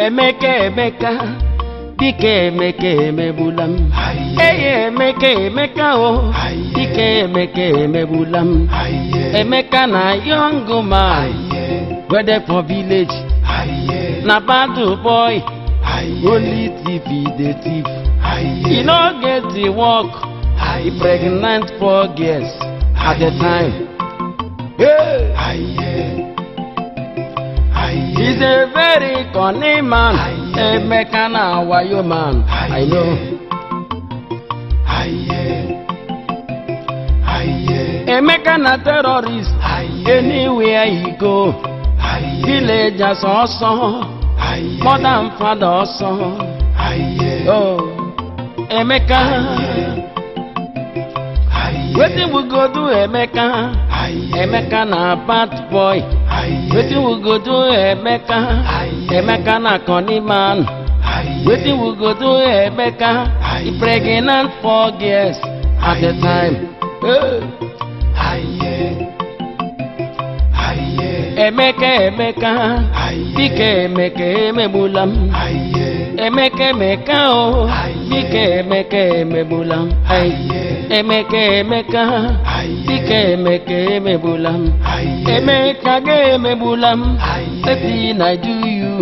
Emeka, Dike Emebulam. Emeka, oh, Dike Emebulam. Emeka na young man, whether for village, na battle boy, only thief the thief. He no get the work, he pregnant 4 years at the time. He's a very cunning man, Emeka na wayo man, I know. Emeka na terrorist, anywhere he go. Villagers also, mother and father also. Oh, Emeka, wetin we go do, Emeka? Emeka na bad boy. Wetin we go do, Emeka? Emeka na cunning man. Wetin we go do, Emeka? He pregnant 4 years at the time. Emeka, Dike Emebulam. Emeka, oh, Dike Emebulam. Emeka, Dike Emebulam. Emebulam, nothing I do you.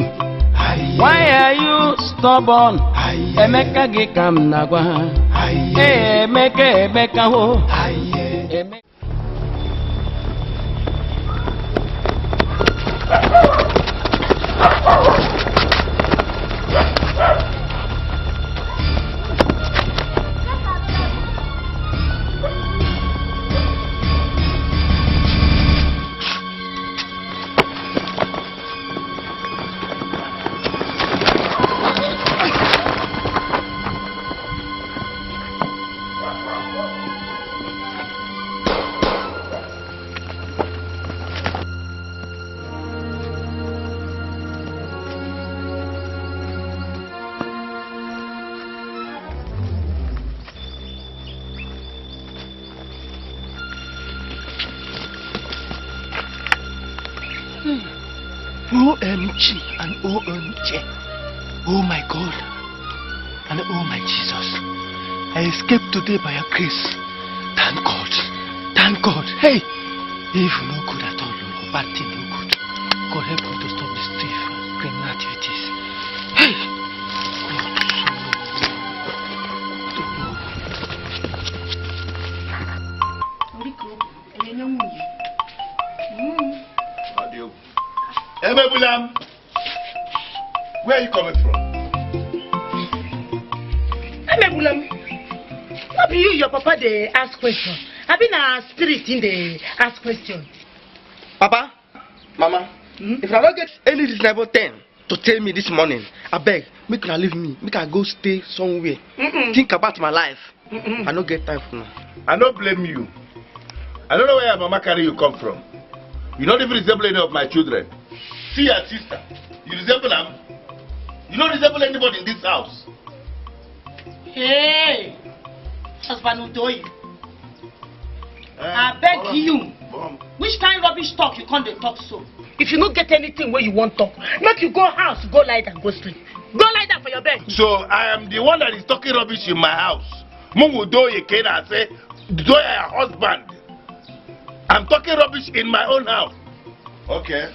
Why are you stubborn? Emeka Gekam Nagwa. Emeka, oh. OMG and OMG. Oh my God and oh my Jesus. I escaped today by your grace. Thank God. Thank God. Hey, if no good at all, no bad thing, no good. God help me to stop this thief and criminal activities. Hey. Emebulam, where are you coming from? Emebulam, what be you, your papa, they ask questions? I've been a spirit in the ask questions. Papa, Mama, if I don't get any reasonable thing to tell me this morning, I beg, make her leave me, make her go stay somewhere. Think about my life. I don't get time for now. I don't blame you. I don't know where your mama carry you come from. You don't even resemble any of my children. See your sister. You resemble them. You don't resemble anybody in this house. Hey, husband Udoyi. I beg you. Which kind of rubbish talk you can't talk so? If you don't get anything where you want talk, make you go house, go lie down, go sleep. Go lie down for your bed. So I am the one that is talking rubbish in my house. Mungu Udoyi Kena say, Udoyi your husband. I'm talking rubbish in my own house. Okay.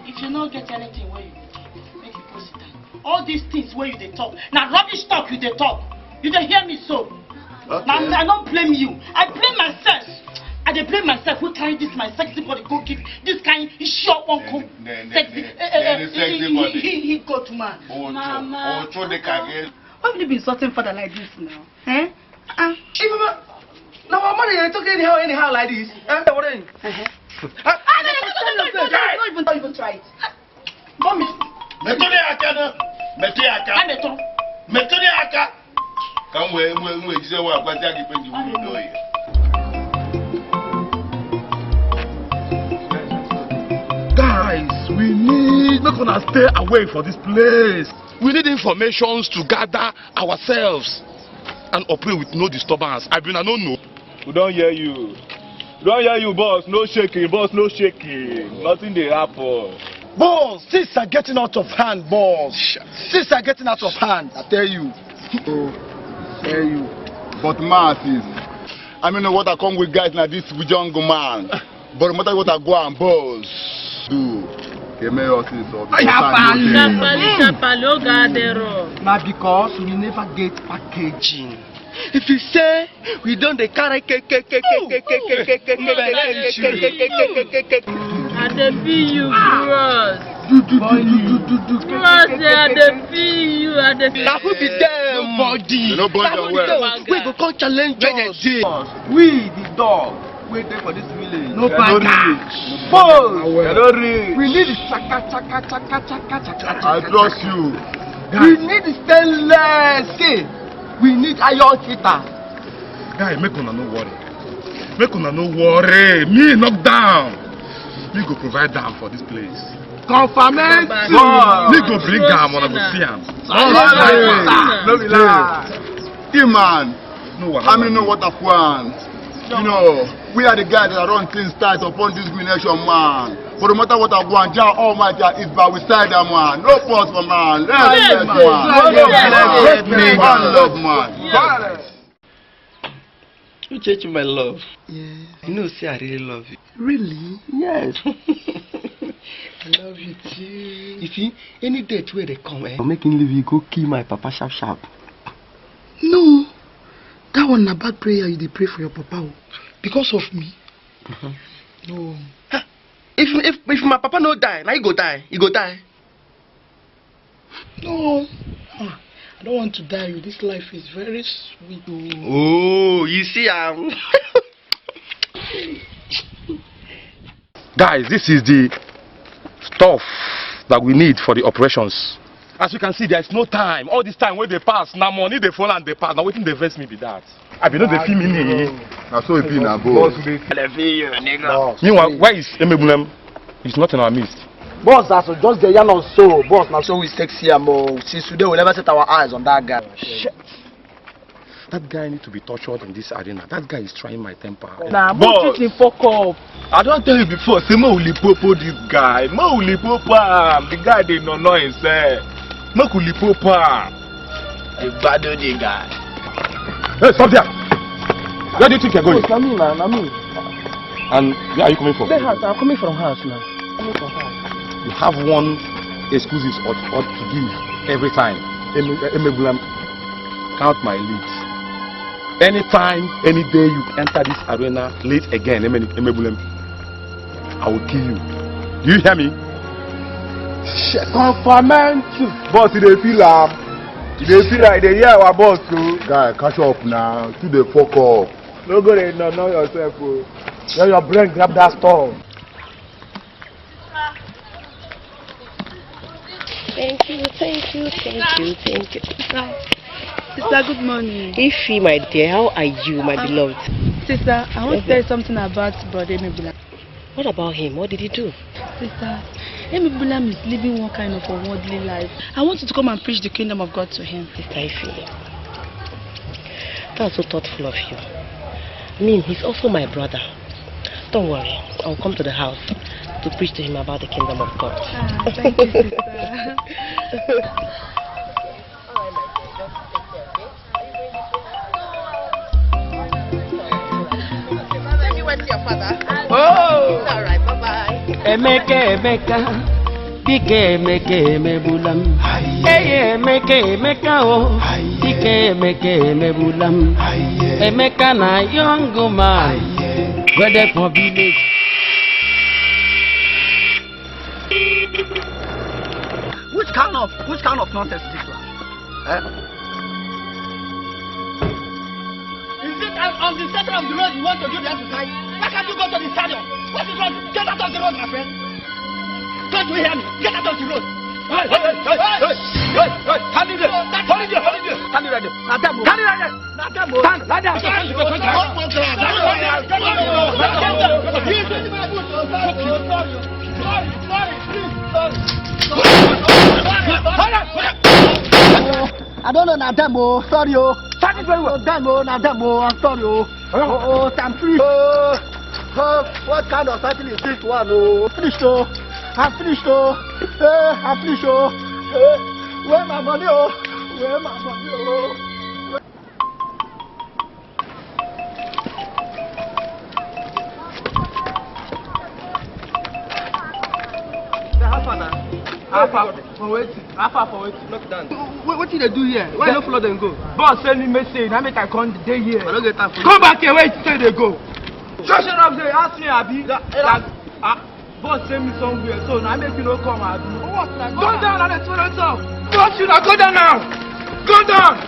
If you don't get anything where you talk, make you go sit down. All these things where you they talk. Now rubbish talk you they talk. You don't hear me so. Okay. Now I don't blame you. I blame myself. I dey blame myself who carry this my sexy body go give this kind short uncle. Sexy body. He go to man. Mama. Why have you been sorting father like this now? Eh? Now my money is talking anyhow like this. What are you? Don't even try it. Mommy. Metoni aka. Come we say wa kwati agi penji Udoyi. Guys, we need not gonna stay away from this place. We need informations to gather ourselves and operate with no disturbance. I don't know. We don't hear you. We don't hear you, boss. No shaking, boss. No shaking. Nothing they happen. Boss, things are getting out of hand, boss. Things are getting out of hand, I tell you. Tell you. But masses, I mean what I come with guys like this with jungle man. But no matter what I go and boss do. Now because we never get packaging. If you say we don't the carry I dey feel you, bros. Bros, I dey feel you. I dey feel you. Now who be them? Nobody. Nobody well. We go come challenge us. We the dog. Wait there for this village. No bad. We need the chaka. I trust you. We need the stainless. We need iron hitter. Guy, make una no worry. Make una no worry. Me knock down. Me go provide them for this place. Confirmation. Me go bring them when I go see them. No be lie. Hey man, no I mean know what I want. You know, we are the guys that run things tight upon this nation, man. But no matter what I want, Jah Almighty is by we side, man. No pause for man. Let's man. One love, man. You change my love. Yeah. You know, say I really love you. Really? Yes. I love you too. You see, any date where they come, I'm making leave you go kill my papa sharp. No. That one a bad prayer you dey pray for your papa. Because of me? No. If my papa no die, now you go die. You go die. No. I don't want to die. This life is very sweet. Oh, you see, Guys, this is the stuff that we need for the operations. As you can see, there is no time. All this time when they pass, now money they fall and they pass. Now waiting they verse me be that. I be not the film in. Now so it be now, boss. Meanwhile, where is Emebulem? He's not in our midst. Boss, that's just the yarn or so. Boss, now so we sexy and since today we'll never set our eyes on that guy. Shit. That guy needs to be tortured in this arena. That guy is trying my temper. Nah, boss, fuck up. I don't tell you before, say Mo Ulipopo this guy. Mo Ulipopo, the guy they don't know himself. Mo Ulipopo, the bad the guy. Hey, stop there! Where do you think you're going? It's me, man, me. And where are you coming from? The house, I'm coming from house now. Coming from house. You have one excuse or to give every time. Emebulem, count my leads. Anytime, any day you enter this arena late again, Emebulem, I will kill you. Do you hear me? Confirmation. Boss, they feel they feel like they hear our boss too. Guy, catch up now. To the fuck up. No go there, no know yourself. Let your brain grab that stone. Thank you. Sister, good morning. Ify, my dear, how are you, my beloved? Sister, I want to tell you something about Brother Emebulem. What about him? What did he do? Sister, Emebulem is living one kind of a worldly life. I want you to come and preach the kingdom of God to him. Sister Ify, that's so thoughtful of you. I mean, he's also my brother. Don't worry, I'll come to the house to preach to him about the kingdom of God. Thank you, sister. Oh! It's alright, bye-bye. Emeka, Dike Emebulam. Hey, Emeka, oh. Dike Emebulam. Emeka na young man. Ready for village. Which kind of nonsense is this one? Is it on the center of the road you want to do the exercise? Why can't you go to the stadium? What is wrong? Get out of the road, my friend. Don't you hear me? Get out of the road. Hey! Stand there! Stand there! I don't know, Nadamo. Sorry, oh. Stand it very well. Nadamo, I'm sorry, oh. Oh, I'm free. What kind of cycle is this one, oh? Finish, oh. I finished, oh. I finished, oh. Where my money, oh? Where my money, oh? How for waiting? Knock down. What did they do here? Why don't follow them go? Boss send me message. I make I come day here. I don't get time for Come back here. Wait till they go. Shut up there. Ask me, Abi. Boss send me somewhere. So now I make you no come, Abi. Go down and let's talk. Boss, you now go down now. Go down.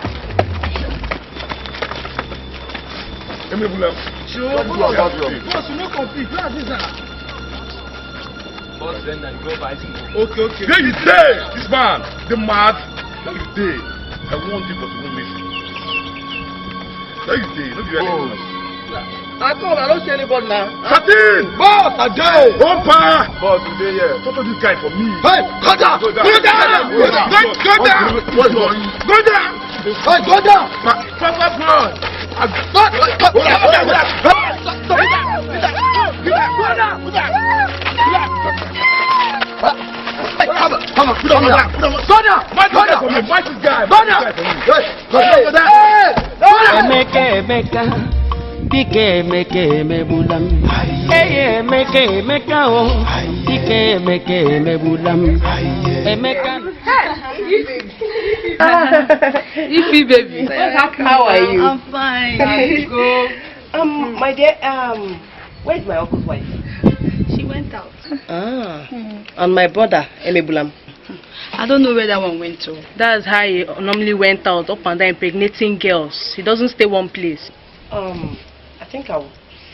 Sure. Boss, you no compete. Where is that? Boss, then I go buy some. Okay. There you say, this man, the mad. There you say, I want you, but you won't miss. There you say, don't you hear I don't see anybody now. Satin! Boss, I dare. Opa! Boss, you there, yeah. Talk to this guy for me. Hey, go down! Go down! Go down! Go down! Go down! Go down! Hey, go down! Papa, boy! Emeka, Dike Emeka Mebulam. Hey, Emeka, oh. Dike Emeka Mebulam. Emeka. Ify baby. How are you? I'm fine. Let's go. My dear, where's my uncle's wife? She went out. And my brother, Emebulam. I don't know where that one went to. That's how he normally went out, up and down impregnating girls. He doesn't stay one place. I think I'll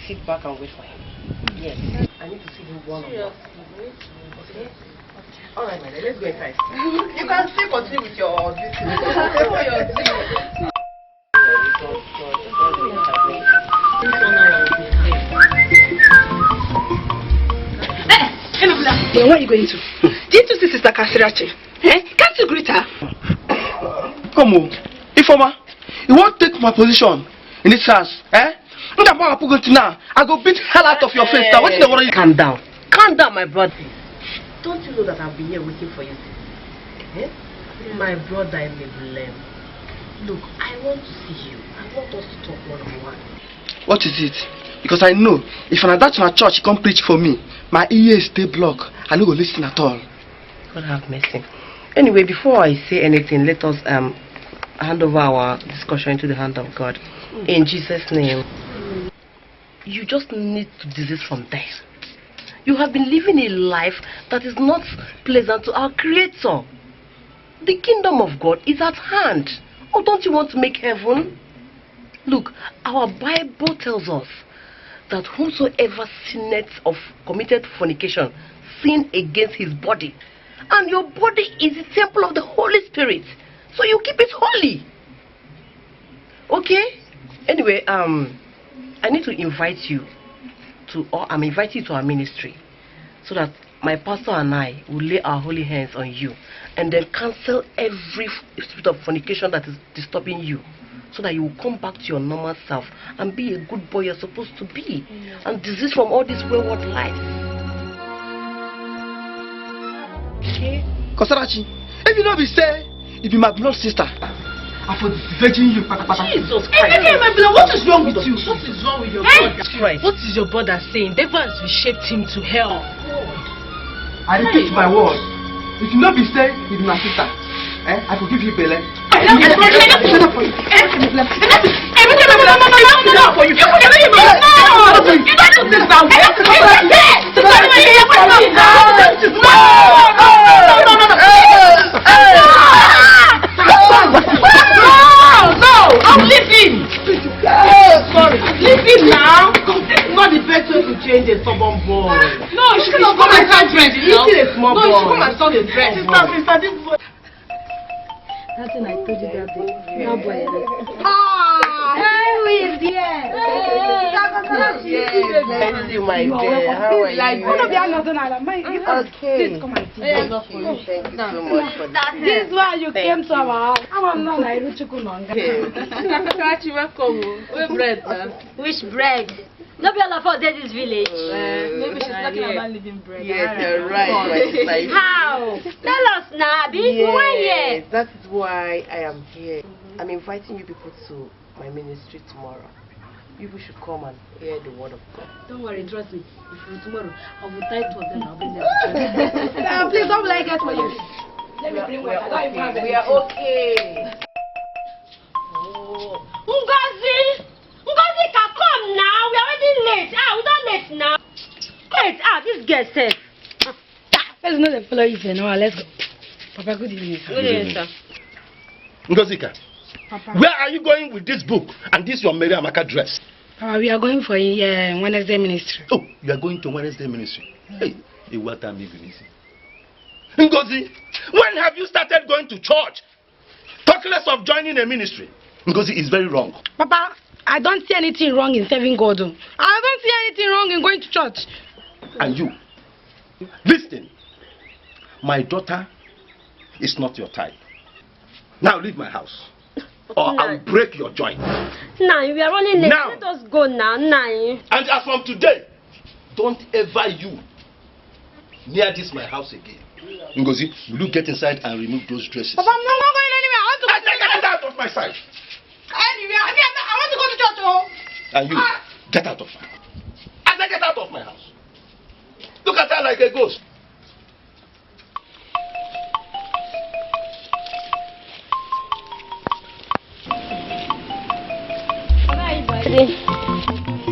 sit back and wait for him. Yes. I need to see him one on one. Okay? Alright, my dear, let's go inside. You can still continue with your Then where are you going to? Didn't you see Sister Kasirachi? Can't you greet her? Come on. Informer, you won't take my position in this house, now. I go beat hell out of your face. Now, what's the worry? Calm down. Calm down, my brother. Don't you know that I've been here waiting for you? My brother, I may blame. Look, I want to see you. I want us to talk one-on-one. What is it? Because I know, if I'm at my church, you come preach for me, my ears stay blocked. I don't go listen at all. God have mercy. Anyway, before I say anything, let us hand over our discussion into the hand of God. In Jesus' name. You just need to desist from death. You have been living a life that is not pleasant to our Creator. The kingdom of God is at hand. Oh, don't you want to make heaven? Look, our Bible tells us that whosoever sinneth of committed fornication sinned against his body. And your body is the temple of the Holy Spirit. So you keep it holy. Okay? Anyway, I need to invite you to, or I'm inviting you to our ministry, so that my pastor and I will lay our holy hands on you and then cancel every spirit of fornication that is disturbing you, so that you will come back to your normal self and be a good boy you're supposed to be, and desist from all this wayward life. Okay? Kasarachi, if you don't be say, it be my blood sister. I for virgin you, Jesus Christ. What is wrong with you? What is wrong with your brother? Christ. What is your brother saying? Devil has reshaped him to hell. I repeat my word. If you not be say, it be my sister. I will give you Bele. I'm leaving. Sorry. Leave him now. This is not the best way to change a stubborn boy. No, she should come and start dressing. He's still a small boy. No, she should come and start the dress. Sister, this boy. That thing I told you that day. Your boy. Hey, who is here? Thank you, my dear. How are you? Okay. Thank you so much for that. This is why you came to our house. I'm not Welcome. Which bread? Not be all of us in this village. Maybe she's talking about living bread. Yes, you're right. How? Tell us now, Abi. Why here? That is why I am here. I'm inviting you people to my ministry tomorrow. You people should come and hear the word of God. Don't worry, trust me. If you tomorrow, I will tie two of them. I'll bring them. Please don't like it for you. Let me bring water. We are okay. Ngozi! Ngozi can come now. We are already late. We don't late now. Wait, this girl says. Let's not follow you for now. Let's go. Papa, good evening. Good evening, sir. Ngozika, Papa. where are you going with this book and this your Mary Amaka dress? Papa, we are going for Wednesday ministry. Oh, you are going to Wednesday ministry. Hey, what time is it? Ngozi, when have you started going to church? Talk less of joining a ministry. Ngozi is very wrong. Papa, I don't see anything wrong in serving God. I don't see anything wrong in going to church. And you, listen, my daughter is not your type. Now leave my house, or I'll break your joint. Nah, we are running late. Now. Let us go now, nah. And as from today, don't ever you near this my house again. Ngozi, will you get inside and remove those dresses? Papa, I'm not going anywhere. I want to go to church. Get out of my sight. Anywhere. I want to go to church. Oh. And you, get out of my house. I said get out of my house. Look at her like a ghost.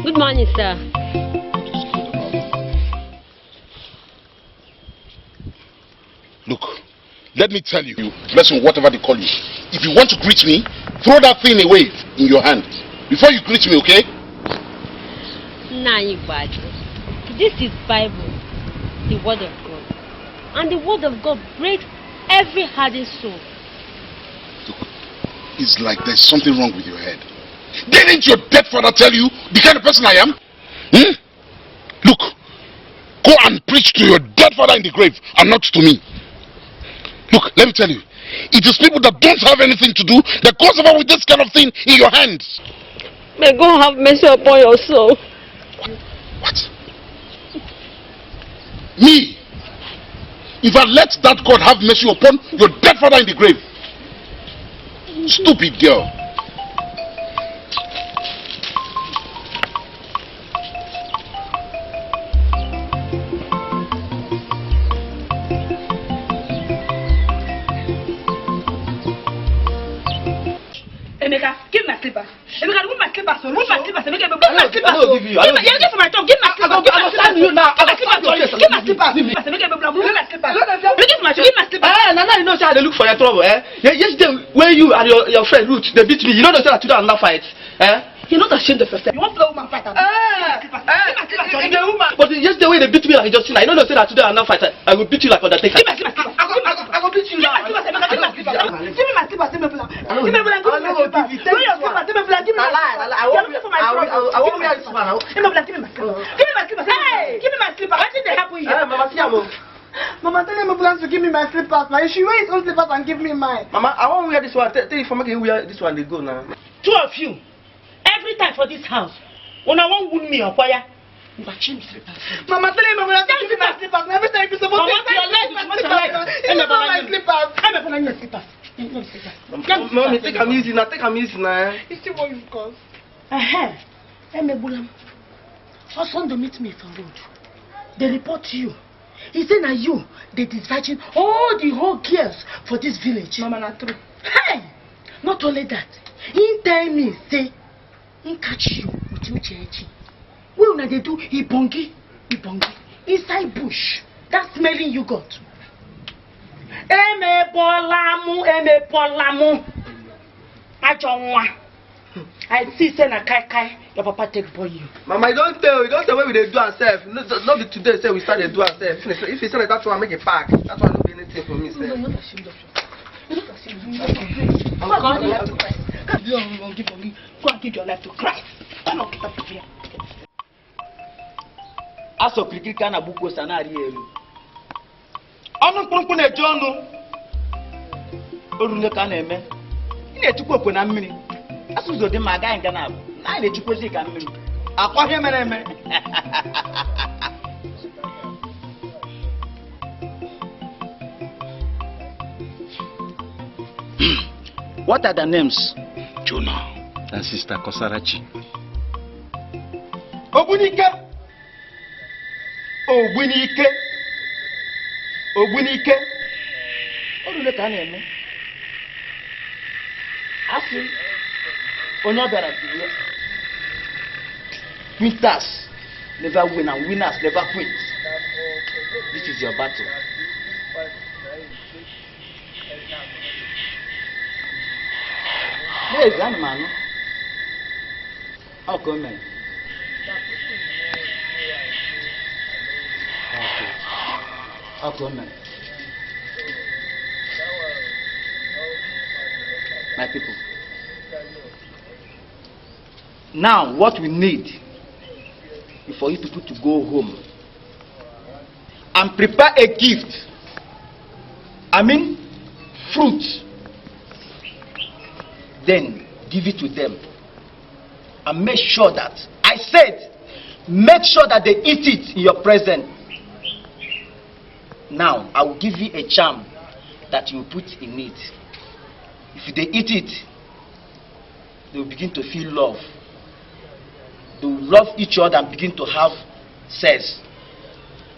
Good morning, sir. Look, let me tell you, listen, whatever they call you. If you want to greet me, throw that thing away in your hand before you greet me, okay? Nah, this is Bible, the word of God. And the word of God breaks every hardened soul. Look, it's like there's something wrong with your head. Didn't your dead father tell you the kind of person I am? Look, go and preach to your dead father in the grave and not to me. Look, let me tell you, it is people that don't have anything to do that goes about with this kind of thing in your hands. May God have mercy upon your soul. What? Me? If I let that God have mercy upon your dead father in the grave? Stupid girl. Emeka, give me my slippers. Emeka, remove my slippers. Remove my slippers. Emeka, remove my slippers. I don't give you. Give my tongue. Give my slippers. I will stand you now. I will stand you. Give my slippers. Emeka, remove my slippers. Give my slippers. Nana, you know how they look for your trouble, eh? Yesterday, when you and your friend Ruth, they beat me. You know they said that today another fight, eh? You're not ashamed of yourself. You want to play woman fight? Give my slippers. The woman. But yesterday when they beat me like Justina, you know they said that today another fight. I will beat you like Undertaker. Give my slippers. I will beat you now. Give me my slippers. Give me my slippers. Give me my slippers. Give me my slippers. Give me your slippers. Give me my slippers. Give me my slippers. I won't wear this one. Give me my slippers. Give me my slippers. Hey, give me my slippers. What did they happen here? Mama, see you. Mama, tell him plans to give me my slippers. Now, you should wear his own slippers and give me mine. Mama, I won't wear this one. Tell you for making you wear this one. They go now. Two of you, every time for this house, when I won't wound me or fire, you are changing slippers. Mama, tell him I'm going to give me my slippers. Every time you're supposed to give me my slippers. Mommy, take them easy now. Take them easy now. You see what you've caused? Emebulam, for son to meet me for road. They report to you. He said that you, they dispatching all the whole girls for this village. Mama, not true. Hey! Not only that, he tell me, say, he catch you with me chechi. Well, now they do ibongi, inside bush. That smelling you got. Eme bolamu. Ajonwa. I see say na kai your papa take boy you. Mama, you don't tell where we they do ourselves. Not be today say we start to do ourselves. If you say like that one, make a pack. That one don't be anything for me. Say. No, not ashamed of you. Go and give your life to Christ. Come on, get up here. Aso krikiri na buko sana ri elu. Onu kpunkpu na eje onu. Orule ka na eme. Ị na-etukwu okwe na mmiri. Asụzo dị ma agaghị nga na abụ. Na na-echukwozi ka mmiri. Akwa ihe mere eme. What are the names? Jonah and Sister Kosarachi. Ogbunike. Ogbunike. Ogbunike. Olule ka na-eme. Asị onye ọ bịara dị quitters never win and winners never quit. This is your battle. Yes, man. How come, man? How come, man? My people. Now, what we need is for you people to go home and prepare a gift. I mean, fruit. Then give it to them and make sure that, I said, make sure that they eat it in your presence. Now, I will give you a charm that you put in it. If they eat it, they will begin to feel love. They will love each other and begin to have sex.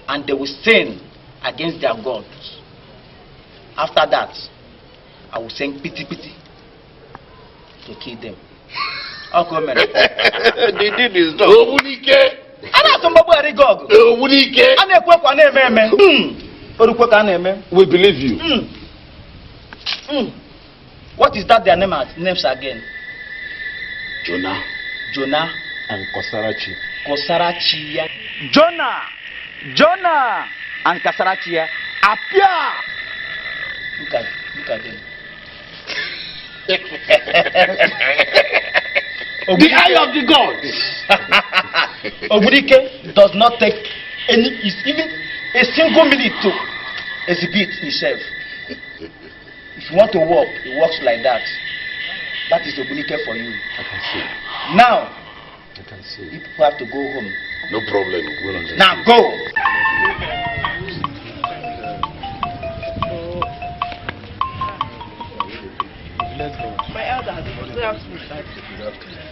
And they will sin against their gods. After that, I will send pity to kill them. How come, man? They did this dog. Ogbunike. We believe you. What is that their names again? Jonah. Jonah. And Kosarachi. Kosarachi. Jonah and Kosarachi appear. Look at them. The eye of the gods. Ogbunike does not take even a single minute to exhibit himself. If you want to walk, he walks like that. That is Ogbunike for you. I can see. Now, I can see. you people have to go home. No problem. We'll understand. Now go. My elders, good afternoon.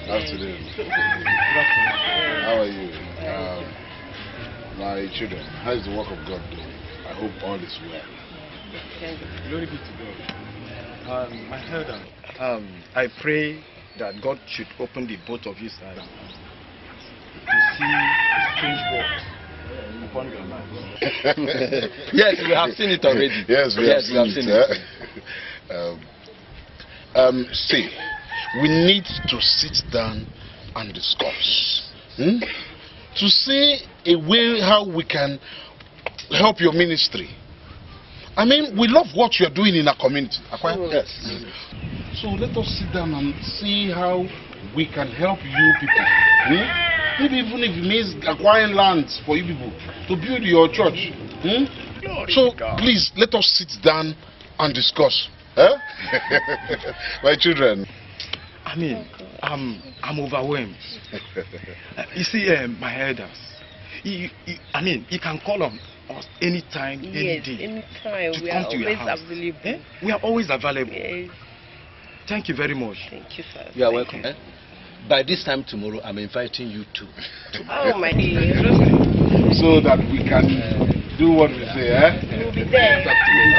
Good afternoon. How are you? My children, how is the work of God doing? I hope all is well. Glory be to God. My elder, I pray that God should open the both of you eyes to see strange works upon your lives. Yes, we have seen it already. Yes, we have seen it. See, we need to sit down and discuss. To see a way how we can help your ministry. I mean, we love what you're doing in our community. Yes. So let us sit down and see how we can help you people. Maybe even if it means acquiring lands for you people to build your church. So please, let us sit down and discuss. Huh? My children. I mean, I'm overwhelmed. You see, my elders, you can call on us anytime, any day. Anytime. We are always available. We are always available. Yes. Thank you very much. Thank you, sir. You are welcome. By this time tomorrow, I'm inviting you to. Oh, my dear. So that we can do what we say, We'll be there.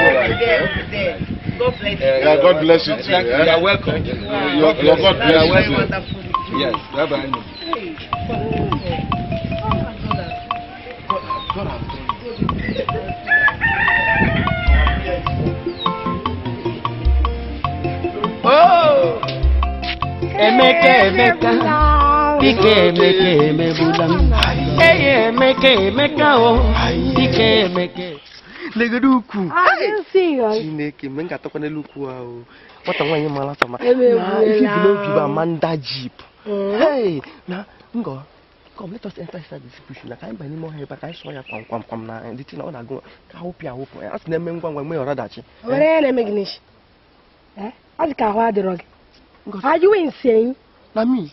All right. We'll be there. God bless you. Yeah, God bless you too. You are welcome. Your God bless you. Very wonderful. Yes. Bye-bye. God has done it. Oh! Emeka, Dike Emeka, Hey, Emeka, oh, Dike Emeka. Legeduku. I see you. Chineke, menga tokwane luku ao. What a one mala sama. If you belong to Amanda Jeep. Hey, na ngo. Come, let us enter inside the situation. I can't buy any more help. I saw you come now. And the thing I wanna go. I hope you hope. Ask them when we are that. What are you making? Eh? What the drug? Are you insane? Na me.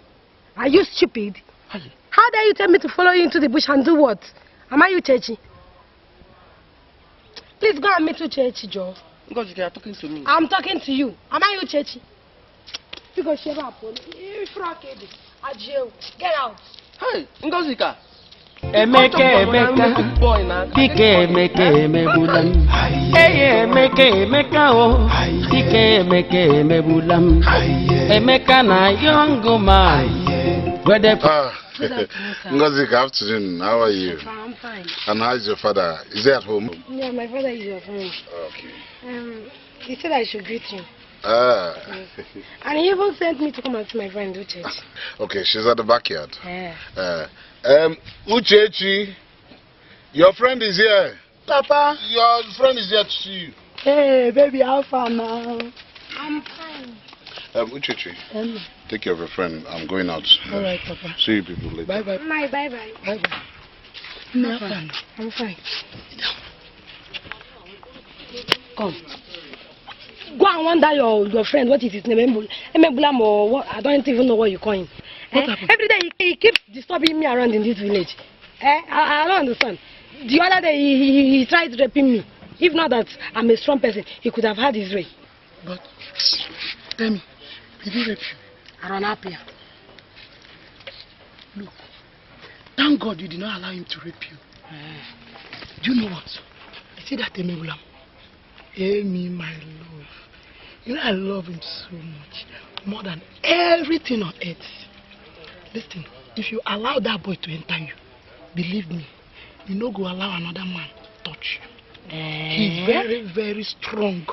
Are you stupid? How dare you tell me to follow you into the bush and do what? Am I you, Chechi? Please go and meet you, Chechi, Joe. Ngozi, you are talking to me. I'm talking to you. Am I you, Chechi? You go shave up. Get out. Hey, Ngozika. Emeka, Dike Emeka Emebulam. Hey, Emeka, oh. Dike Emeka Emebulam. Emeka na young man. Where they Ngozi, good afternoon. How are you? I'm fine. And how is your father? Is he at home? Yeah, my father is at home. Okay. He said I should greet him. Ah. And he even sent me to come and see my friend Uchechi. Okay, she's at the backyard. Yeah. Uchechi, your friend is here. Papa. Your friend is here to see you. Hey, baby, how far now? I'm fine. Uchechi, take care of your friend. I'm going out. All right, Papa. See you people later. Bye-bye. Bye-bye. Bye-bye. I'm fine. Come. Go and wonder your friend, what is his name? Emebulam or what? I don't even know what you call him. Every day he keeps disturbing me around in this village. I don't understand. The other day he tried raping me. If not that I'm a strong person, he could have had his way. But tell me, did he rape you? I don't happy. Look, thank God you did not allow him to rape you. Do you know what? I see that Emebulam. Amy, my love. You know I love him so much. More than everything on earth. Listen, if you allow that boy to enter you, believe me, you no go allow another man touch you. He's very, very strong.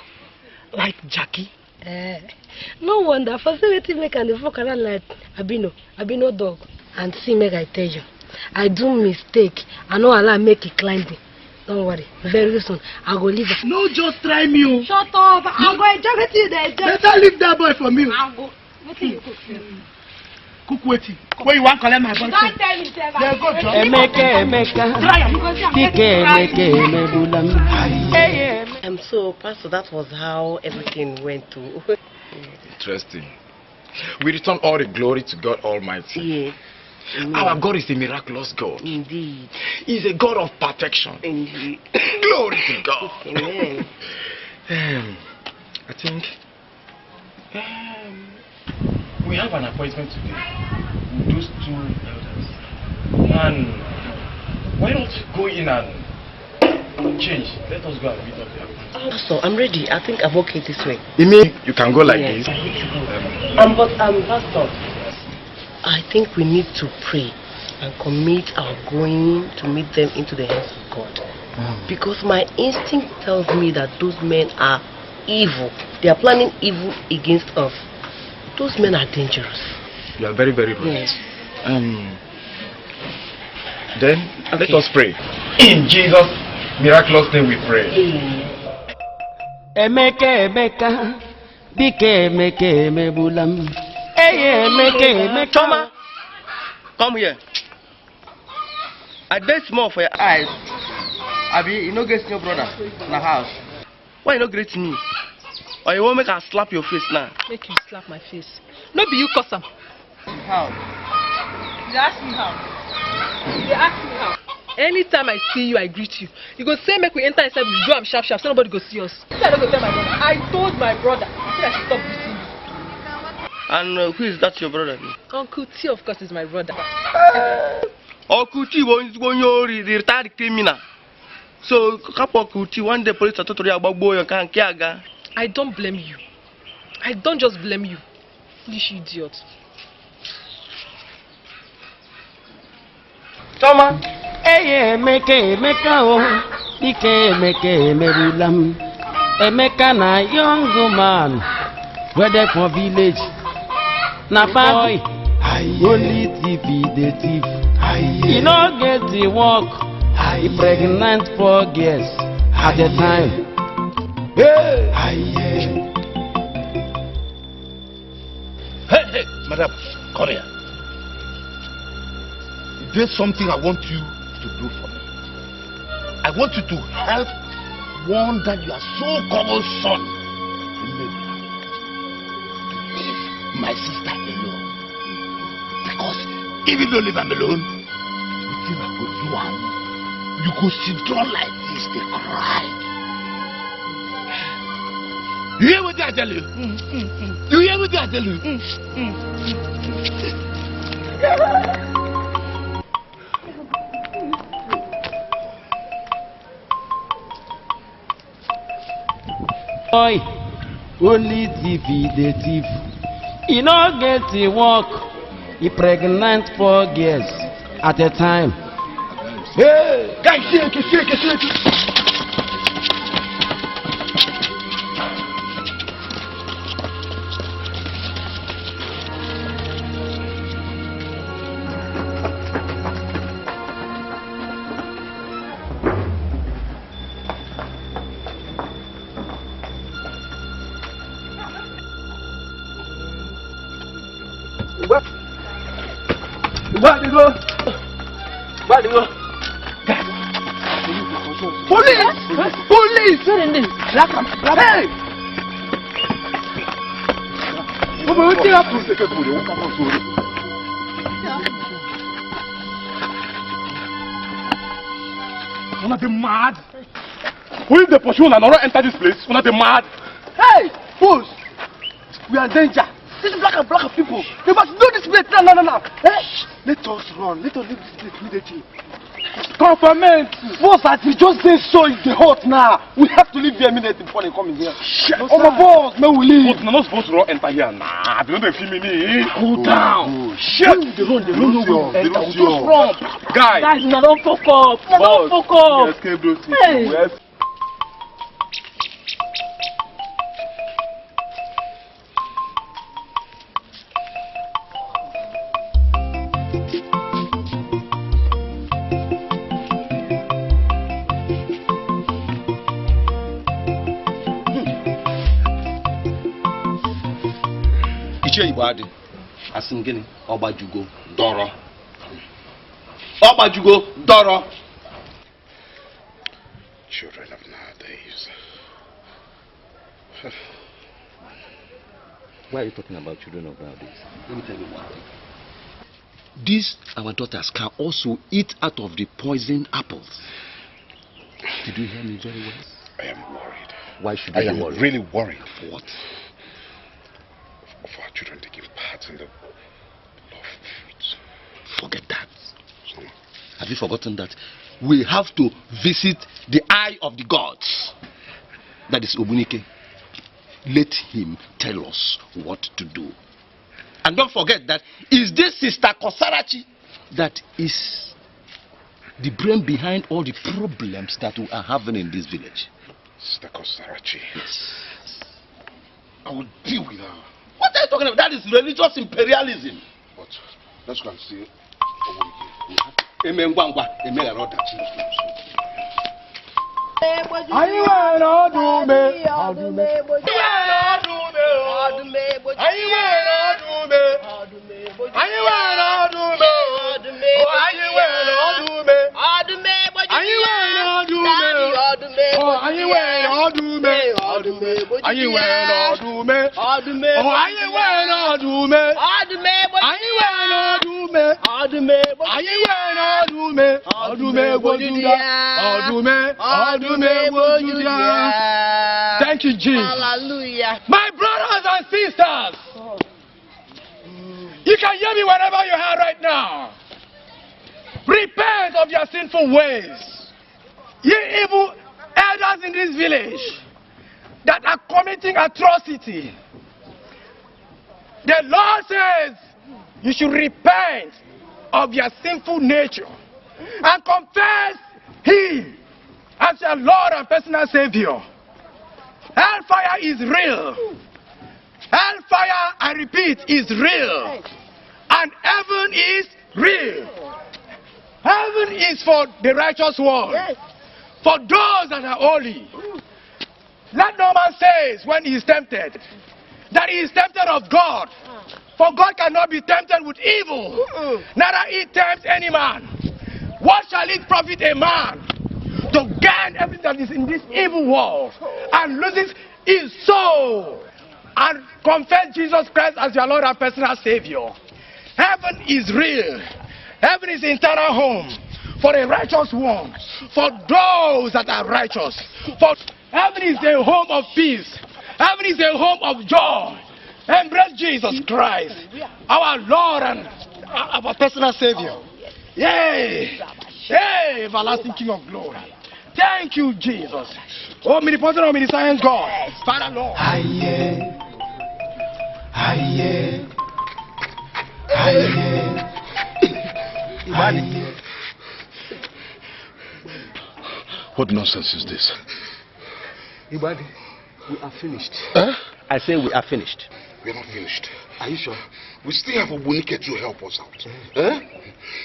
Like Jackie. No wonder. For somebody make and fuck around like Abino dog. And see, make I tell you, I do mistake. I know Allah make it climb me. Don't worry. Very soon, I'll go leave her. No, just try me. Shut up. I'll go enjoy with you there. Better leave that boy for me. I'll go. What do you cook? Cook waiting. Where you want to collect my boy? Don't tell me, sir. Emeka. So, Pastor, that was how everything went to. Interesting. We return all the glory to God Almighty. Yes. Our God is a miraculous God. Indeed. He's a God of perfection. Indeed. Glory to God. Amen. I think we have an appointment today with those two elders. And why not go in and change? Let us go and meet up there. So I'm ready. I think I'm okay this way. You mean you can go like this? But Pastor, I think we need to pray and commit our going to meet them into the hands of God. Because my instinct tells me that those men are evil. They are planning evil against us. Those men are dangerous. You are very, very right. Yes. Then let us pray. In Jesus' miraculous name we pray. Emeka, Dike Emeka Emebulam. Hey, Emeka. Choma, come here. I bet more for your eyes. Abi, you no get your brother in the house. Why you no greet me? Or you want make I slap your face now? Make you slap my face. No be you cause am. How? You ask me how. You ask me how. Anytime I see you, I greet you. You go say make we enter inside, we do am sharp sharp, so nobody go see us. I don't go tell my brother. I told my brother. I said I should stop greeting you. And who is that your brother? Uncle T, of course, is my brother. Uncle T was the retired criminal. So, Uncle T, one day police are totally about boy and can't care. I don't blame you. I don't just blame you. Foolish idiot. Toma. Hey, Emeka, oh, Dike Emeka Emebulam. Emeka na young man, where they from village. Na boy, only thief the thief. He no get the work. He pregnant 4 years at a time. Hey, madam, come here. There's something I want you to do for me. I want you to help one that you are so called son to leave my sister alone. Because If you don't leave him alone, you go sit down like this, they cry. You hear what I tell you? You hear what I tell you? Boy, only thief the thief. He no get to work. He pregnant 4 girls at a time. Hey, guys, shake it. Where they go? Police! Police! Hey! What Una they mad? Who is the pursue and not enter this place? Una they mad? Hey! Fools! We are in danger. These black people. They must know this place. No. Hey! Let us run. Let us leave this place immediately. Confirmation. Boss, as we just say so in the hot now. We have to leave here immediately before they come in here. Shit. Oh my boss, may we leave. But we're not supposed to enter here. Nah, they don't feel me. Cool down. Shit. They don't know we enter. We just run. Guys, now don't fuck up. Don't fuck up. Escape those people. Hey. Ibadi, asingini, Obajugo, Doro. Children of nowadays. Why are you talking about children of nowadays? Let me tell you one thing. These, our daughters, can also eat out of the poison apples. Did you hear me very well? I am worried. Why should I be worried? Really worried. For what? For our children taking part in the love fruits. Forget that. Have you forgotten that we have to visit the eye of the gods? That is Obunike. Let him tell us what to do. And don't forget that is this Sister Kosarachi that is the brain behind all the problems that we are having in this village. Sister Kosarachi? Yes. I will deal with her. What are you talking about? That is religious imperialism. But let's go and see it. Amen. Thank you, Jesus. Hallelujah. My brothers and sisters, you can hear me wherever you are right now. Repent of your sinful ways. Ye evil elders in this village that are committing atrocity. The Lord says you should repent of your sinful nature and confess Him as your Lord and personal Savior. Hellfire is real. Hellfire, I repeat, is real. And heaven is real. Heaven is for the righteous one. For those that are holy. Let no man say when he is tempted that he is tempted of God. For God cannot be tempted with evil. Neither he tempts any man. What shall it profit a man to gain everything that is in this evil world and loses his soul and confess Jesus Christ as your Lord and personal Savior? Heaven is real. Heaven is eternal home for a righteous one, for those that are righteous. For heaven is a home of peace. Heaven is a home of joy. Embrace Jesus Christ, our Lord and our personal Savior. Yay! Yay, everlasting King of glory. Thank you, Jesus. Omnipotent, omniscient God, Father Lord. What nonsense is this? Ibadi, we are finished. Huh? I say we are finished. We are not finished. Are you sure? We still have Obunike to help us out. Huh?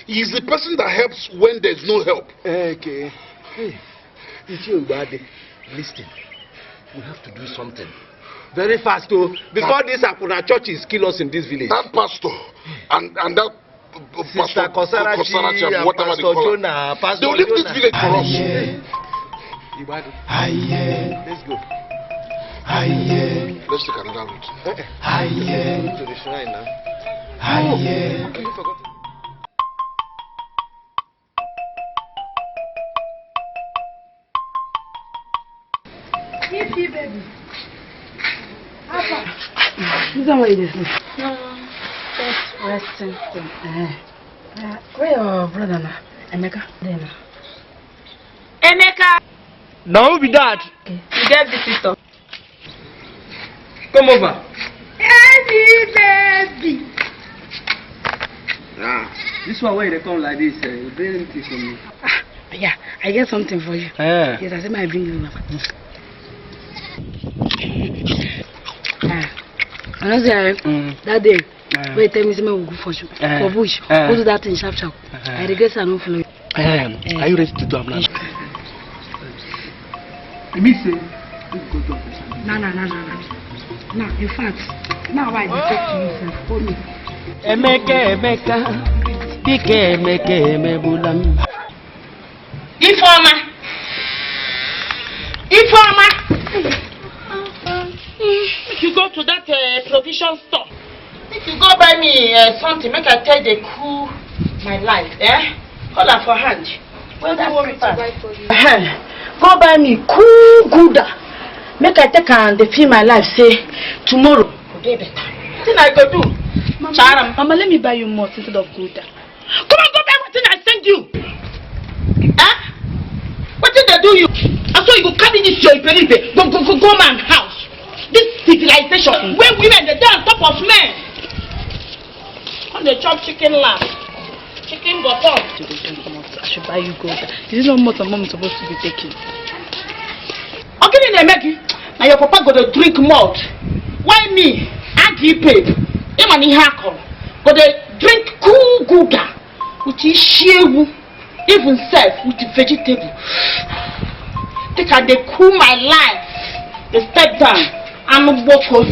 He is the person that helps when there is no help. Okay. Hey, it's you, Ibadi. Listen, we have to do something. Very fast, though. Before this Akuna churches kill us in this village. That pastor and that Sister Kosarachi and whatever they call Jonah, Pastor they will leave this village for us. Ibadi. Let's go. Let's take another route. To the shrine now. Okay, you forgot. Baby. This one what it is. No, just resting. Where your brother now? Emeka? There. Emeka! Now be that. Okay. You get visitor. Come over. Baby. This one where they come like this, very empty for me. Yeah, I get something for you. Yes, I said I bring you over. I know that day, wait, tell me we'll go for you. For bush, go do that thing sharp. I regret I don't follow you. Are you ready to do it now? You mean say? No. Now, in fact, now I detect you yourself. Hold me. Emeka, Dike Mebulam. Ifeoma. If you go to that provision store, if you go buy me something, make I tell they cool my life, Hold her for hand. Well, that's what to buy for you. Go buy me cool Gouda. Make I take and feel my life. Say tomorrow will be better. What I go do? Mama, let me buy you more instead of Gouda. Come on, go buy what I send you. What did they do you? I saw you go carry this your Iberibe. Go man house. This civilization where women they on top of men. On the chop chicken lamb. Chicken bottom. I should buy you Gouda. This is not what mom is supposed to be taking. Okay, then make you. Now your papa got to drink malt. Why me? I give pay. Emani hakon. Got to drink cool Gouda. With his shewu. Even self with the vegetable. Take a they cool my life. They step down. I'm a boko.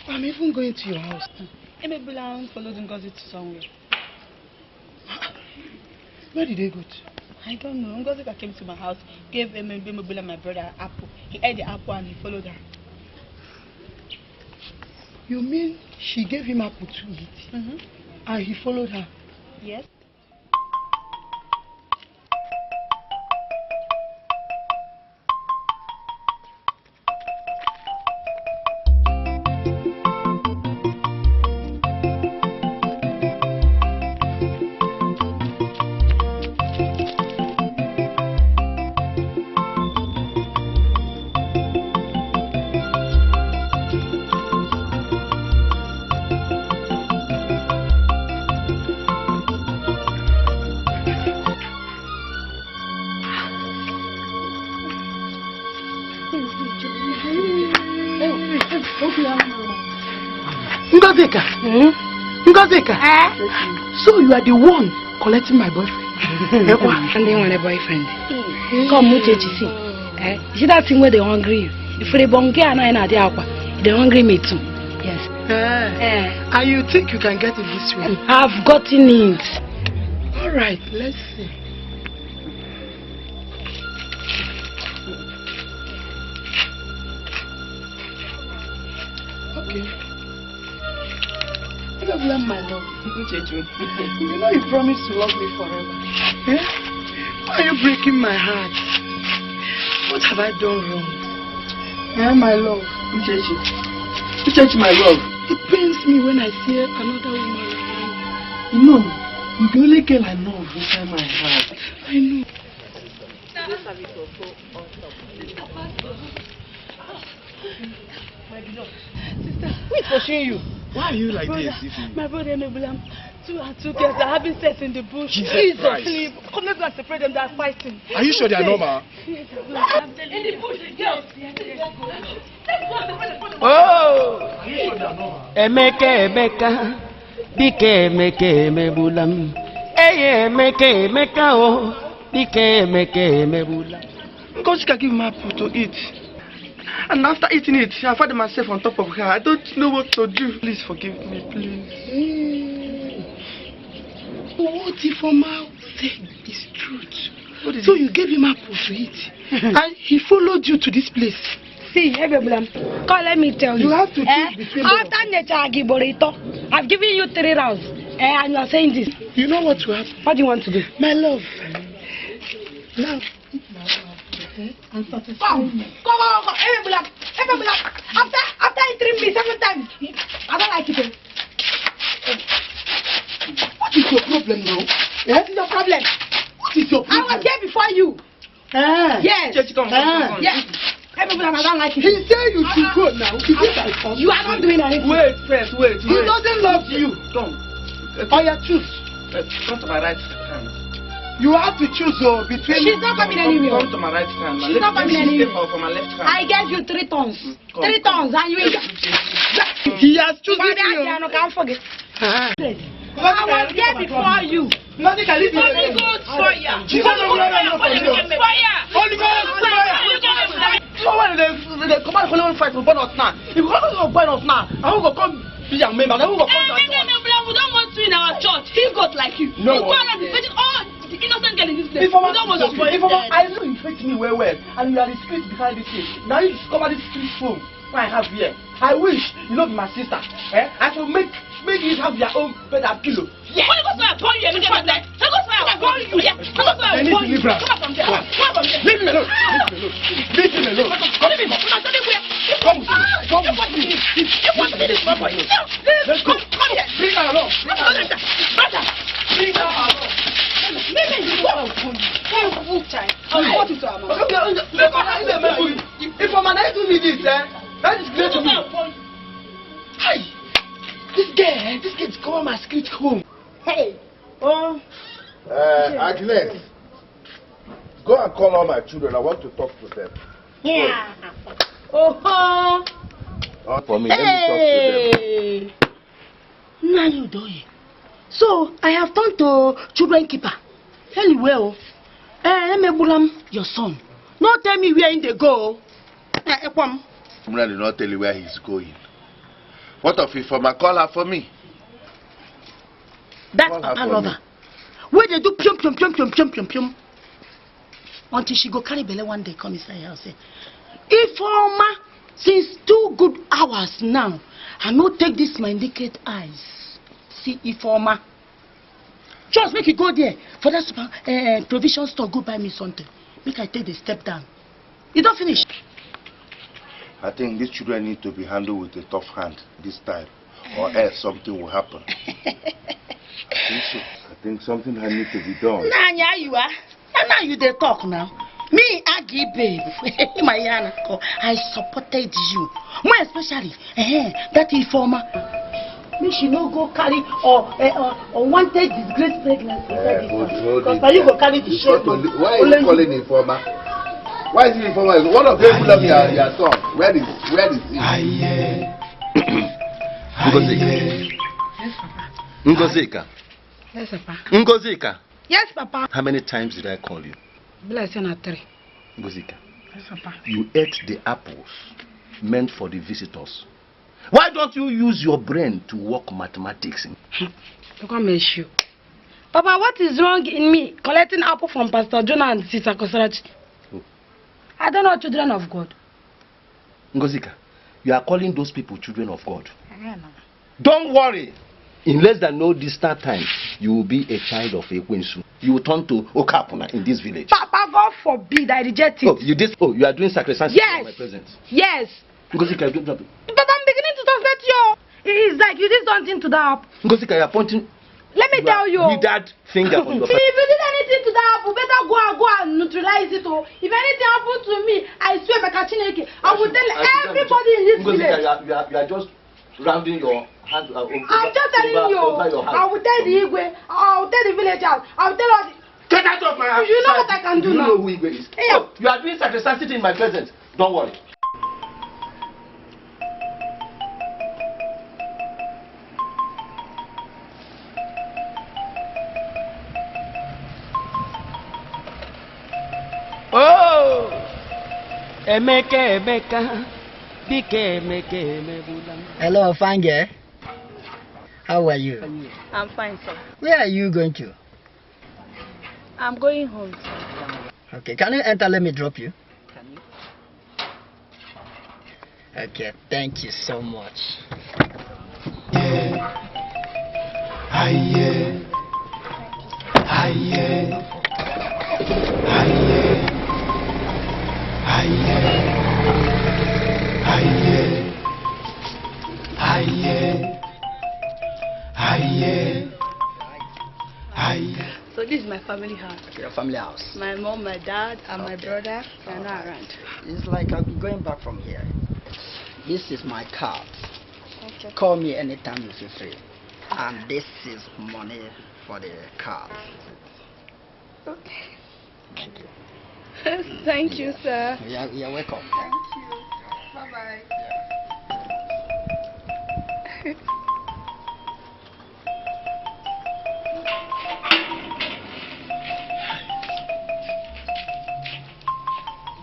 I'm even going to your house. Emebula followed Ngozi to somewhere. Where did they go to? I don't know. Ngozi came to my house, gave Emebula my brother an apple. He ate the apple and he followed her. You mean she gave him apple to eat? And he followed her? Yes. Ngozika. So you are the one collecting my boyfriend? And they want a boyfriend. Come, what did you see? You see that thing where they hungry you? If they bonge and I know they hungry me too. Yes. And you think you can get it this way? I've gotten it. Alright, let's see. okay? Emebula, my love. You know you promised to love me forever. Eh? Why are you breaking my heart? What have I done wrong? Eh, my love. Uchechi, my love. It pains me when I see another woman. You know, you're the only girl I know inside my heart. I know. Sister, who is pursuing you? Why are you like this? My brother Emebula, two girls are having sex in the bush. Jesus Christ. Come, let's go and separate them. They are fighting. Are you sure they are normal? In the bush, girls. Oh! Emeka, Dike Emebula. Emeka, oh, Dike Emebula. Because she can give me apple to eat. And after eating it, I found myself on top of her. I don't know what to do. Please forgive me, please. What if Oma said this truth? So you gave him apple to eat. And he followed you to this place. See, Emebula, come let me tell you. You have to choose between after nature Giborito, I've given you 3 rounds. And you are saying this. You know what to have? What do you want to do? My love. Now, I'm satisfied. Come, Emebula. After eating me 7 times, I don't like it. What is your problem now? What is your problem? What is your problem? I was here before you. Yes. Come. Yes. Emebula, I don't like it. He said you should go now. You are not doing anything. Wait. He doesn't love you. Come. Oh, yeah, choose. Come to my right hand. You have to choose between. She's not coming anywhere. Come to my right hand. She's not coming anywhere. For my left hand. I gave you 3 tons. 3 tons, and you. He has chosen you. I can't forget. I was here before you. Nothing can leave you. Holy Ghost fire. Holy Ghost fire. So when they come out, Holy fight will burn us now. If we don't burn us now, I will come be a member. We don't want to in our church. He got like you. No. You go around defending all the innocent girl in this place. If I know you treat me well, and you are the spirit behind this thing. Now you discover this street home I have here. I wish you know my sister. I should make you have your own bed and pillow. Yeah. Holy Ghost fire burn you. Holy Ghost fire burn you. Yeah. Holy Ghost fire burn you. Come out from there. Leave me alone. Leave me alone. Come with me. Come with me. You want to do this, my boy? Let's go. Come here. Bring her along. Brother. Bring her along. Leave me. What is our man? If I'm an do me this, that is great to me. Hi. This girl's coming my street home. Hey. Oh. Agnes, go and call all my children. I want to talk to them. Yeah. Oh, for me, let me talk to them. Now you do it. So I have turned to children keeper. Anyway, Emebula, your son. Not tell me where they go. Muna did not tell you where he's going. What of it for my call her for me? That's Papa lover. Where they do pium. Until she go carry belly one day, come inside her say, Ifeoma, since 2 good hours now, I no take this my naked eyes. See Ifeoma. Just make you go there for that provision store, go buy me something. Make I take the step down. You don't finish. I think these children need to be handled with a tough hand this time, or else something will happen. I think something has need to be done. Nah, you are. Now you they talk now. Me, Aggie babe, I supported you. More especially, that Ifeoma. Me, she no go carry or wanted disgrace pregnancy. Because you go carry the shame. Why are you calling Ifeoma? Why is it Ifeoma? One of them love your son. Where is he? Ngozika. Yes, Papa. Ngozika. Yes, Papa. How many times did I call you? Bless you, not 3. Ngozika. Yes, Papa. You ate the apples meant for the visitors. Why don't you use your brain to work mathematics? Look at me, you. Papa, what is wrong in me collecting apple from Pastor Jonah and Sister Kosarachi? I don't know children of God. Ngozika, You are calling those people children of God. Don't worry. In less than no distant time, you will be a child of Ekwensu. You will turn to Okapuna in this village. Papa, God forbid, I reject it. You are doing sacrifice yes. for my presence. Yes. Because you can do that. But I'm beginning to suspect you. It's like you did something to that apple. Because you are pointing. Let me tell you. With that finger on your face. If you did anything to that apple, better go and neutralize it. Oh. If anything happens to me, I swear by Kachineke, I will tell everybody in this village. You are just rounding your hands. I'm just telling you. I will tell the Igwe. I will tell the villagers. I will tell all the... Get out of my house. You know what I can do now. You know who Igwe is. Yeah. Oh, you are doing sacrifice in my presence. Don't worry. Oh, Emeka, Bike Emeka. Hello, fine girl. How are you? I'm fine, sir. Where are you going to? I'm going home, sir. Okay, can you enter? Let me drop you. Can you? Okay, thank you so much. So this is my family house. Your family house. My mom, my dad, and my brother are not around. It's like I'll be going back from here. This is my card. Okay. Call me anytime you feel free. And this is money for the card. Okay. Thank you. Thank you, sir. You're welcome. Thank you. Bye-bye.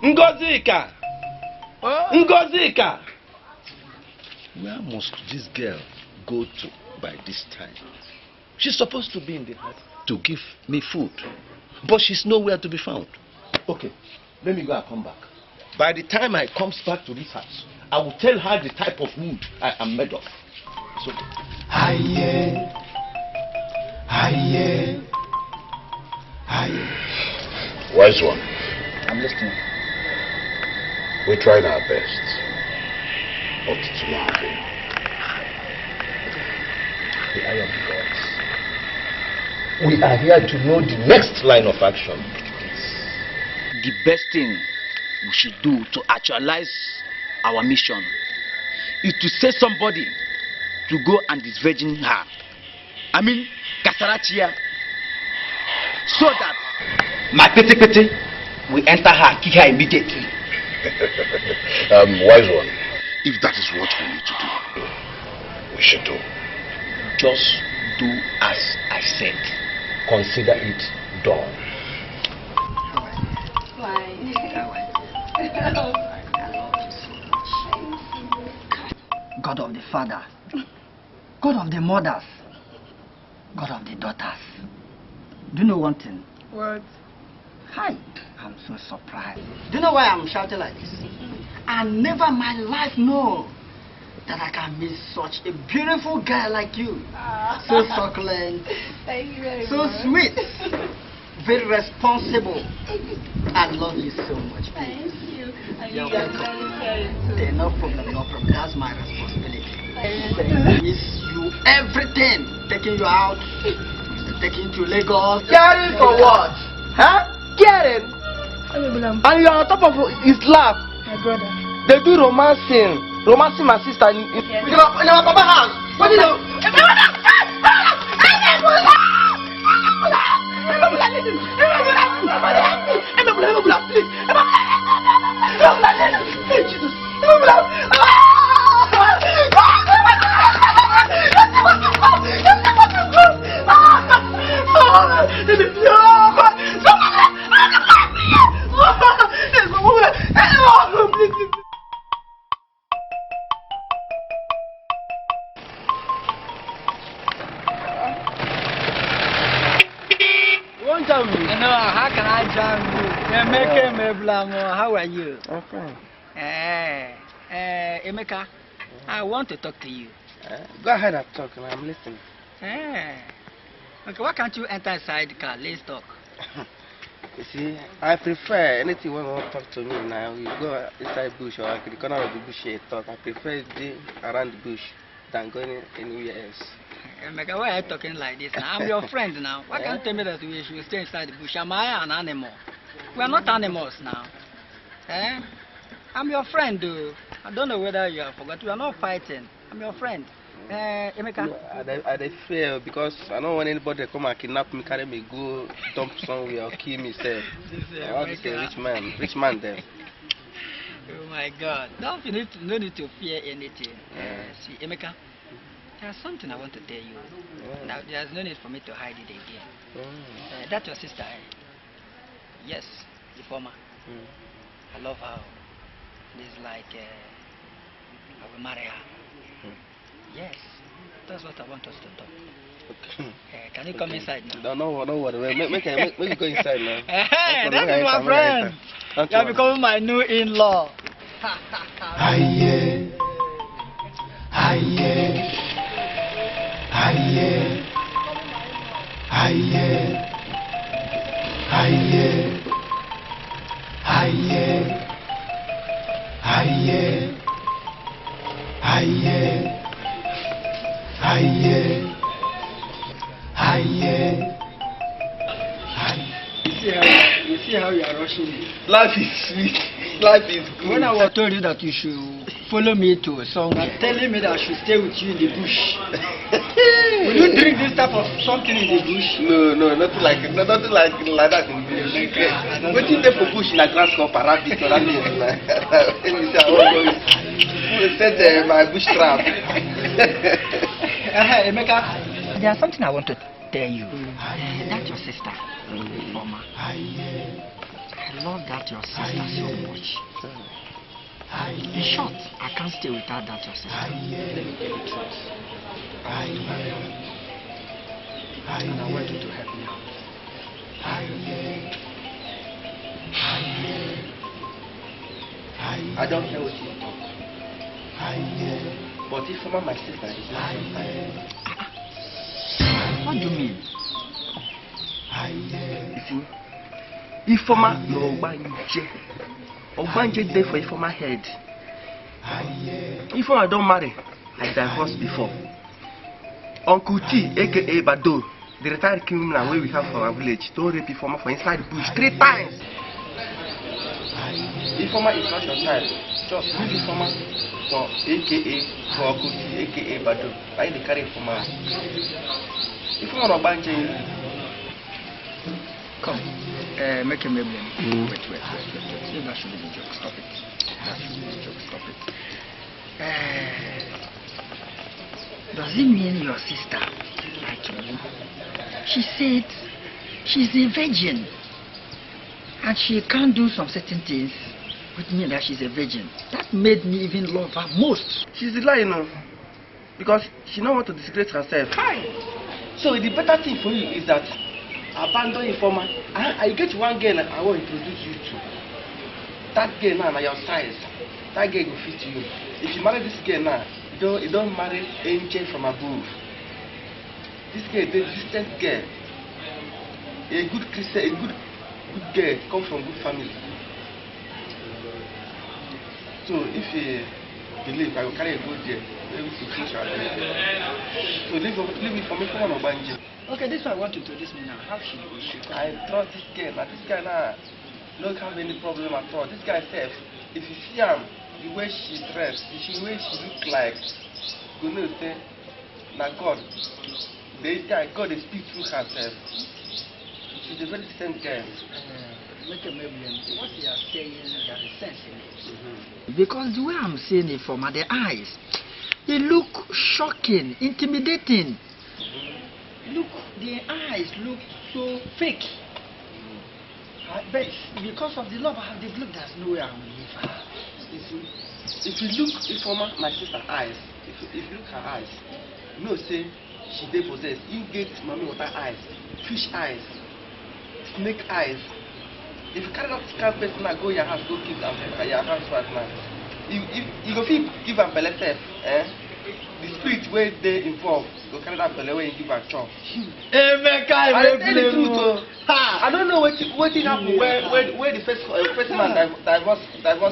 Ngozika! Ngozika! Where must this girl go to by this time? She's supposed to be in the house to give me food, but she's nowhere to be found. Okay, let me go and come back. By the time I comes back to this house, I will tell her the type of wood I am made of. It's okay. Wise one. I'm listening. We tried our best. Up to now. The eye of the gods. We are here to know the next line of action. The best thing we should do to actualize our mission is to say somebody to go and disvirgin her. I mean, Kasarachia. So that my pity will enter her, kick her immediately. Wise one, if that is what we need to do, we should do. Just do as I said. Consider it done. God of the Father, God of the mothers, God of the daughters. Do you know one thing? What? Hi, I'm so surprised. Do you know why I'm shouting like this? I never in my life know that I can meet such a beautiful guy like you. So succulent. Thank you very so much. Sweet. Very responsible. I love you so much. Thank you. You're very welcome. No problem. That's my responsibility. Miss you everything. Taking you out, taking you to Lagos. Caring for what? Huh? Caring? And you're on top of his lap. My brother. They do romancing my sister in our papa house. What do you know? How can I join you? How are you? I'm fine. Emeka, I want to talk to you. Go ahead and talk, I'm listening. Okay, why can't you enter inside the car? Let's talk. You see, I prefer anything when you want to talk to me now. You go inside bush or the corner of the bush and talk. I prefer being around the bush than going anywhere else. Emeka, why are you talking like this now? I'm your friend now. Why can't you tell me that we should stay inside the bush? Am I an animal? We are not animals now. I'm your friend, though. I don't know whether you have forgotten. We are not fighting. I'm your friend. Emeka? I fear because I don't want anybody to come and kidnap me, carry me, go dump somewhere or kill me. I want to say rich man there. Oh my God! No need to fear anything. See, Emeka, there's something I want to tell you. Now there's no need for me to hide it again. That's your sister. Yes, the former. I love her. It's like I will marry her. Yes, that's what I want us to talk. Okay. Can you come inside now? No worry. Make you go inside now. Hey, that is my friend. You are becoming my new in-law. Aye. You see how you are rushing me. Life is sweet. Life is good. When I was told you that you should follow me to a song, and telling me that I should stay with you in the bush. Will you drink this type of something in the bush? No, nothing like that in the bush. What is there for bush in a grasshopper, rabbit, or anything? You said my bush trap. Emeka, there's something I want to tell you. That's your sister, Former. I love that your sister so much. In short, I can't stay without that your sister. Let me tell you the truth. And I want you to help me out. I don't care what you talk. But if Former my sister is not your sister. What do you mean? You see, if Former no Ogbanje there for Former head. If Former don't marry, I divorced before. Uncle T, aka Bado, the retired criminal where we have from our village, don't rape Former for inside the bush 3 times. If Former is not your child, just leave Former for aka for Uncle T, aka Bado. I need to carry Former. If Former Ogbanje. Come, make him able. Wait. That should be the joke. Stop it. Does it mean your sister like you? She said she's a virgin and she can't do some certain things with me that she's a virgin. That made me even love her most. She's a lie, you know, because she don't want to disgrace herself. So the better thing for you is that abandon Informer. I get one girl I want to introduce you to. That girl now, your size. That girl will fit you. If you marry this girl now, you don't marry angel from above. This girl is a distant girl. A good Christian, a good girl, come from good family. So if you believe, I will carry a good girl. Maybe to teach her. So leave it for me, come on, Ogbanje. Okay, this one I want to introduce me now. How she I trust this girl, but this guy now don't have any problem at all. This guy says, if you see him, the way she dressed, the way she look like, you know, say, now God, God is speak through herself. She's a very decent girl. What you are saying, there is sense in it. Because the way I'm seeing it from the eyes, they look shocking, intimidating. Look, the eyes look so fake. But because of the love I have developed, there's no way I will leave her. You see, if you look Informer, my sister's eyes, if you look her eyes, you know, say she dey possessed. You get mommy water eyes, fish eyes, snake eyes. If you carry that kind of person now, go your house, go keep them at your house right now. you go fit give am belle sef, the spirit wey dey involved go carry that belle wey you give am chop. Emeka, I dey tell the truth o. I don't know wetin happen where the first man divorce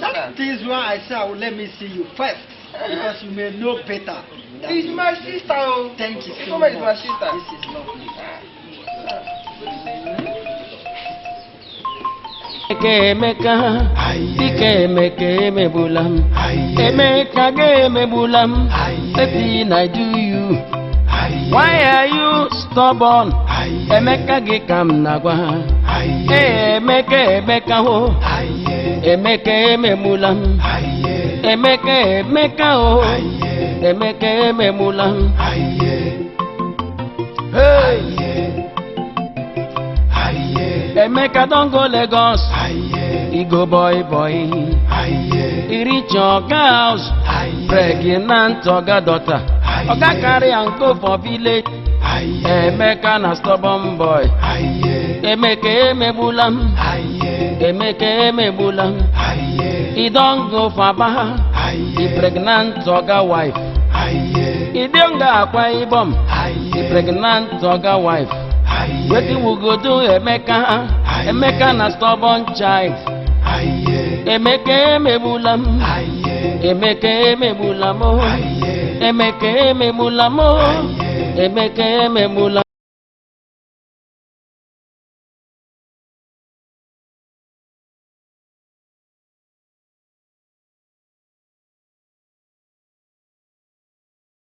her. That is why I say I will let me see you first, because you may know better. It's my sister o. Thank you so much. It's my sister. This is lovely. Emeka, Dike Emeka Emebulam, Emeka Emebulam, Letting I do you. Why are you stubborn? Emeka Gekam Nagwa, Emeka ho, Emeka Emebulam, Emeka ho, Emeka Emebulam. Hey! Emeka don't go Lagos, he go boy. He reach your house, pregnant oga daughter. Oga carry and go for village. Emeka na stubborn boy. Emeka Emebulam, Emeka Emebulam. He don't go for Baha, he pregnant oga wife. He don't go Akwa Ibom, he pregnant oga wife. Wetin we go do Emeka? Emeka na stubborn child. Emeka Emebulam, Emeka Emebulam, Emeka Emebulam, Emeka Emebulam.